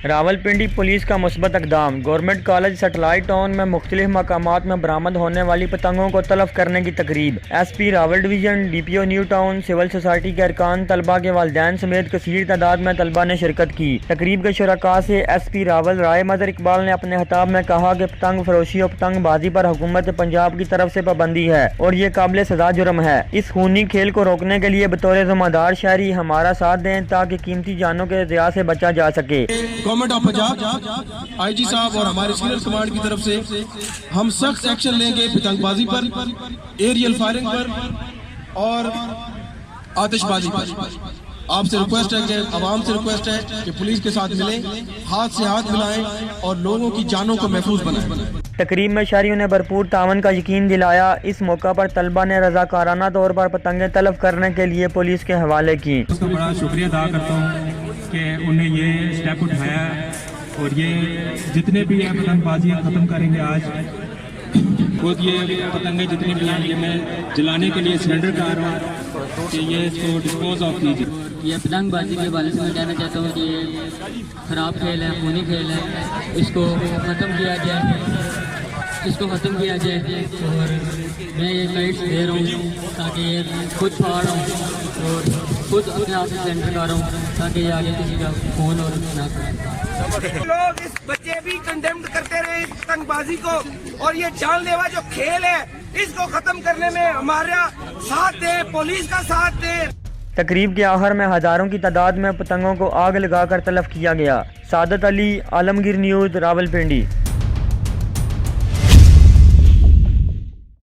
Rawalpindi police کا مثبت اقدام۔ گورنمنٹ کالج سیٹلائٹ ٹاؤن میں مختلف مقامات میں برآمد ہونے والی پتنگوں کو تلف کرنے کی تقریب۔ S P Rawal division, D P O new town, civil society کے ارکان، طلبہ کے والدین سمیت کثیر تعداد میں طلبہ نے شرکت کی۔ تقریب کے شرکاء سے ایس پی راول رائے مدر اقبال نے اپنے خطاب میں کہا کہ پتنگ فروشی اور پتنگ بازی پر حکومت پنجاب کی طرف سے پابندی ہے اور یہ قابل سزا جرم ہے۔ اس خونی کھیل کو روکنے کے لیے بطور ذمہ دار شہری ہمارا ساتھ دیں تاکہ قیمتی جانوں کے ضیاع سے بچا جا سکے۔ گورنمنٹ آف پنجاب، آئی جی صاحب اور ہمارے سینئر کمانڈ کی طرف سے ہم سخت ایکشن لیں گے پتنگ بازی پر، ایریل فائرنگ پر اور آتش بازی پر۔ آپ سے ریکویسٹ ہے کہ عوام سے ریکویسٹ ہے کہ پولیس کے ساتھ ملیں، ہاتھ سے ہاتھ ملائیں اور لوگوں کی جانوں کو محفوظ بنائیں۔ تقریب میں شہریوں نے بھرپور تعاون کا یقین دلایا۔ اس موقع پر طلبہ نے رضاکارانہ طور پر پتنگیں تلف کرنے کے لیے پولیس کے حوالے کی۔ اس کا بڑا شکریہ ادا کرتا ہوں کہ انہیں یہ سٹیپ اٹھایا ہے اور یہ جتنے بھی ہیں پتنگ بازیاں ختم کریں گے آج۔ خود یہ پتنگیں جتنی بھی ہیں یہ میں جلانے کے لیے سرنڈر کر رہا ہوں کہ یہ اس کو ڈسپوز آف کیجیے۔ یہ پتنگ بازی کے حوالے سے میں کہنا چاہتا ہوں کہ یہ خراب کھیل ہے، خونی کھیل ہے، اس کو ختم کیا جائے اور میں یہ گائیڈس دے رہا ہوں تاکہ یہ خود پھاڑ ہوں اور خود اپنے آپ سے سینٹر کر رہا ہوں تاکہ یہ آگے کسی کا خون اور نہ کرے۔ لوگ اس بچے بھی کنڈیمڈ کرتے رہے اس پتنگ بازی کو اور یہ جان لیوا جو کھیل ہے اس کو ختم کرنے میں ہمارا ساتھ دیں، پولیس کا ساتھ دیں۔ تقریب کے آخر میں ہزاروں کی تعداد میں پتنگوں کو آگ لگا کر تلف کیا گیا۔ سعادت علی، عالمگیر نیوز، راولپنڈی۔